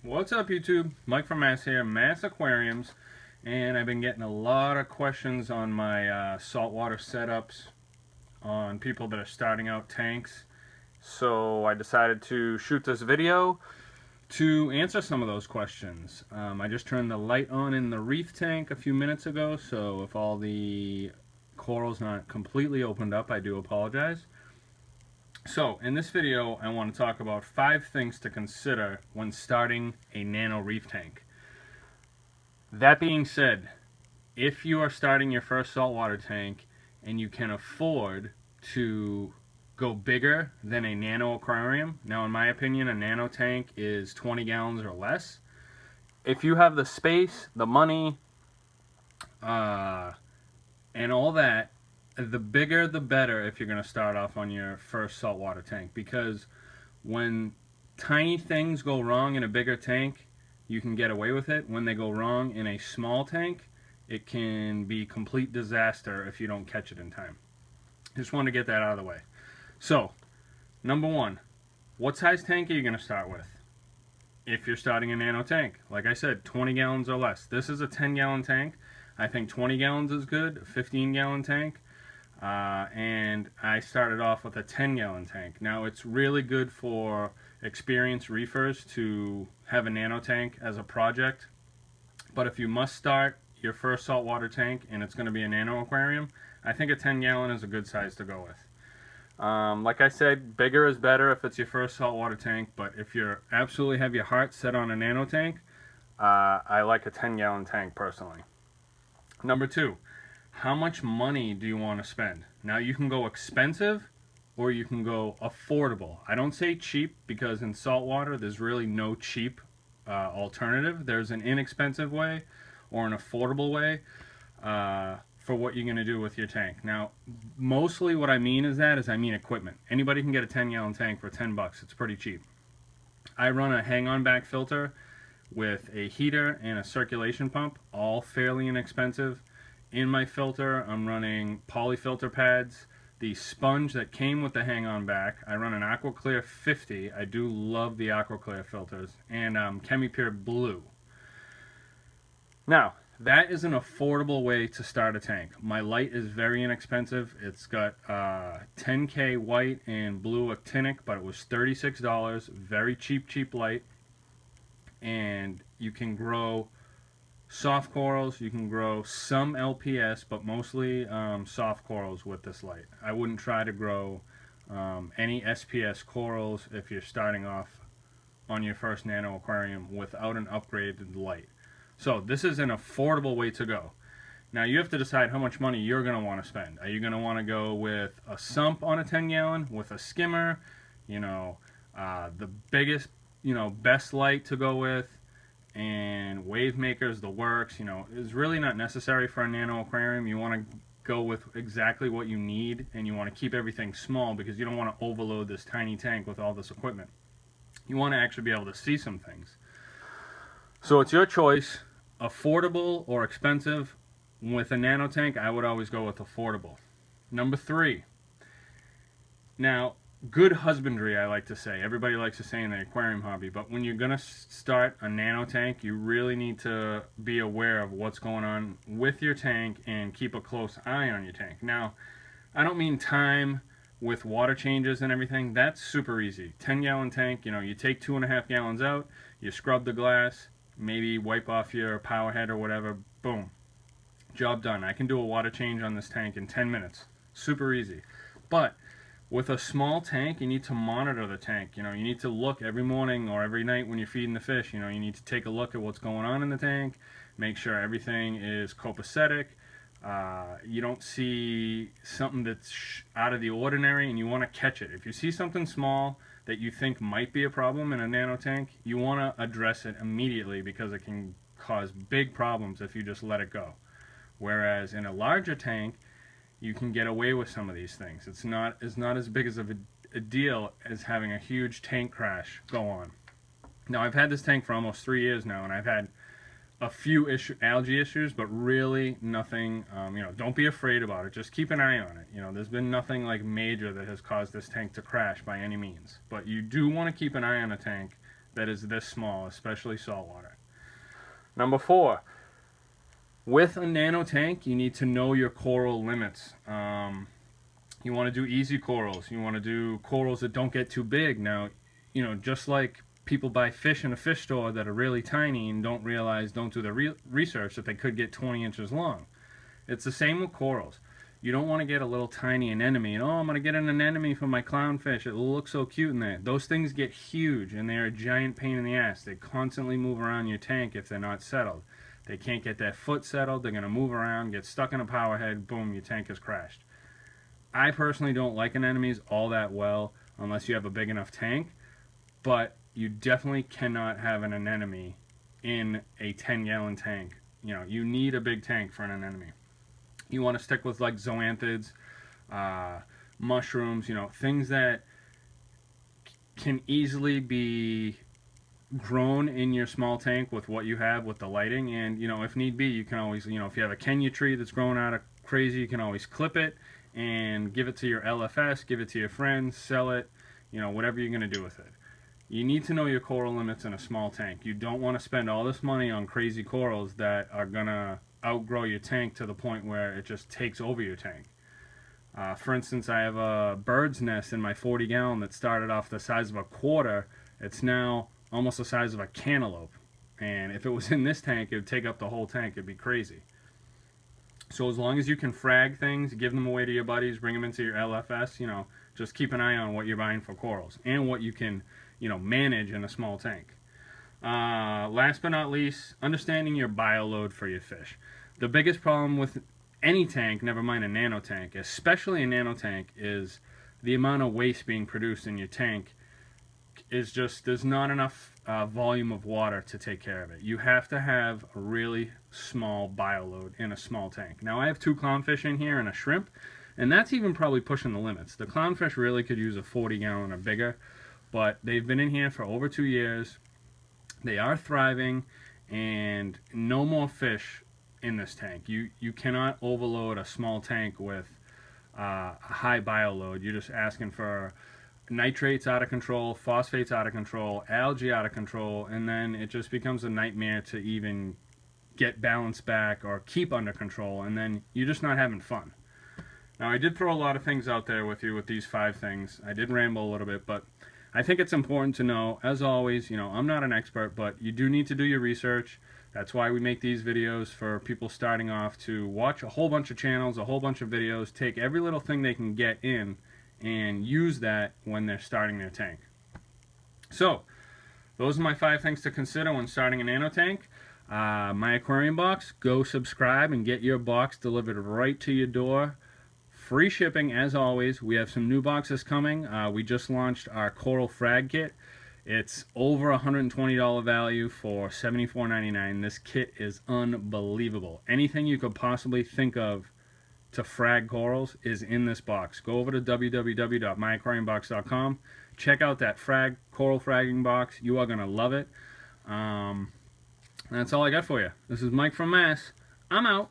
What's up, YouTube? Mike from Mass here, Mass Aquariums, and I've been getting a lot of questions on my saltwater setups on people that are starting out tanks. So I decided to shoot this video to answer some of those questions. I just turned the light on in the reef tank a few minutes ago, so if all the corals not completely opened up, I do apologize. So, in this video, I want to talk about 5 things to consider when starting a nano reef tank. That being said, if you are starting your first saltwater tank and you can afford to go bigger than a nano aquarium, now in my opinion, a nano tank is 20 gallons or less. If you have the space, the money, and all that, the bigger the better if you're going to start off on your first saltwater tank, because when tiny things go wrong in a bigger tank, you can get away with it. When they go wrong in a small tank, it can be complete disaster if you don't catch it in time. Just want to get that out of the way. So, number one, what size tank are you going to start with? If you're starting a nano tank, like I said, 20 gallons or less. This is a 10-gallon tank. I think 20 gallons is good, a 15-gallon tank. And I started off with a 10-gallon tank. Now, it's really good for experienced reefers to have a nano tank as a project. But if you must start your first saltwater tank and it's going to be a nano aquarium, I think a 10-gallon is a good size to go with. Like I said, bigger is better if it's your first saltwater tank, but if you absolutely have your heart set on a nano tank, I like a 10-gallon tank personally. Number two, how much money do you want to spend? Now, you can go expensive or you can go affordable. I don't say cheap, because in saltwater there's really no cheap alternative. There's an inexpensive way or an affordable way for what you're going to do with your tank. Now, mostly what I mean I mean equipment. Anybody can get a 10-gallon tank for 10 bucks. It's pretty cheap. I run a hang-on back filter with a heater and a circulation pump, all fairly inexpensive. In my filter, I'm running polyfilter pads, the sponge that came with the hang-on back. I run an AquaClear 50. I do love the AquaClear filters, and ChemiPure Blue. Now, that is an affordable way to start a tank. My light is very inexpensive. It's got 10K white and blue actinic, but it was $36. Very cheap light. And you can grow soft corals, you can grow some LPS, but mostly soft corals with this light. I wouldn't try to grow any SPS corals if you're starting off on your first nano aquarium without an upgraded light. So this is an affordable way to go. Now, you have to decide how much money you're going to want to spend. Are you going to want to go with a sump on a 10-gallon, with a skimmer, the biggest, best light to go with, and wave makers, the works, is really not necessary for a nano aquarium. You want to go with exactly what you need, and you want to keep everything small because you don't want to overload this tiny tank with all this equipment. You want to actually be able to see some things. So it's your choice, affordable or expensive. With a nano tank, I would always go with affordable. Number three. Now, good husbandry, I like to say. Everybody likes to say in the aquarium hobby, but when you're going to start a nano tank, you really need to be aware of what's going on with your tank and keep a close eye on your tank. Now, I don't mean time with water changes and everything. That's super easy. 10-gallon tank, you take 2.5 gallons out, you scrub the glass, maybe wipe off your power head or whatever, boom. Job done. I can do a water change on this tank in 10 minutes. Super easy. But with a small tank, you need to monitor the tank. You need to look every morning or every night when you're feeding the fish. You need to take a look at what's going on in the tank, make sure everything is copacetic. You don't see something that's out of the ordinary, and you want to catch it. If you see something small that you think might be a problem in a nano tank, you want to address it immediately, because it can cause big problems if you just let it go. Whereas in a larger tank, you can get away with some of these things. It's not as big as a deal as having a huge tank crash go on. Now, I've had this tank for almost 3 years now, and I've had a few algae issues, but really nothing. Don't be afraid about it. Just keep an eye on it. There's been nothing like major that has caused this tank to crash by any means. But you do want to keep an eye on a tank that is this small, especially saltwater. Number 4, with a nano tank, you need to know your coral limits. You want to do easy corals. You want to do corals that don't get too big. Now, you know, just like people buy fish in a fish store that are really tiny and don't do the research that they could get 20 inches long. It's the same with corals. You don't want to get a little tiny anemone and, oh, I'm going to get an anemone for my clownfish. It will look so cute in there. Those things get huge and they're a giant pain in the ass. They constantly move around your tank if they're not settled. They can't get their foot settled. They're going to move around, get stuck in a power head, boom, your tank has crashed. I personally don't like anemones all that well unless you have a big enough tank, but you definitely cannot have an anemone in a 10-gallon tank. You know, you need a big tank for an anemone. You want to stick with like zoanthids, mushrooms, you know, things that can easily be grown in your small tank with what you have with the lighting. And, you know, if need be, you can always, you know, if you have a Kenya tree that's growing out of crazy, you can always clip it and give it to your LFS, give it to your friends, sell it, you know, whatever you're going to do with it. You need to know your coral limits in a small tank. You don't want to spend all this money on crazy corals that are going to outgrow your tank to the point where it just takes over your tank. For instance, I have a bird's nest in my 40-gallon that started off the size of a quarter. It's now almost the size of a cantaloupe. And if it was in this tank, it would take up the whole tank. It'd be crazy. So as long as you can frag things, give them away to your buddies, bring them into your LFS, you know, just keep an eye on what you're buying for corals and what you can, you know, manage in a small tank. Last but not least, understanding your bioload for your fish. The biggest problem with any tank, never mind a nano tank, especially a nano tank, is the amount of waste being produced in your tank is just, there's not enough volume of water to take care of it. You have to have a really small bioload in a small tank. Now I have 2 clownfish in here and a shrimp, and that's even probably pushing the limits. The clownfish really could use a 40-gallon or bigger, but they've been in here for over 2 years. They are thriving, and no more fish in this tank. You cannot overload a small tank with a high bioload. You're just asking for nitrates out of control, phosphates out of control, algae out of control, and then it just becomes a nightmare to even get balance back or keep under control, and then you're just not having fun. Now, I did throw a lot of things out there with you with these 5 things. I did ramble a little bit, but I think it's important to know, as always, you know, I'm not an expert, but you do need to do your research. That's why we make these videos for people starting off, to watch a whole bunch of channels, a whole bunch of videos, take every little thing they can get in, and use that when they're starting their tank. So, those are my 5 things to consider when starting a nano tank. My Aquarium Box, go subscribe and get your box delivered right to your door. Free shipping as always. We have some new boxes coming. We just launched our Coral Frag Kit. It's over $120 value for $74.99. This kit is unbelievable. Anything you could possibly think of to frag corals is in this box. Go over to www.myaquariumbox.com. Check out that coral fragging box. You are going to love it. That's all I got for you. This is Mike from Mass. I'm out.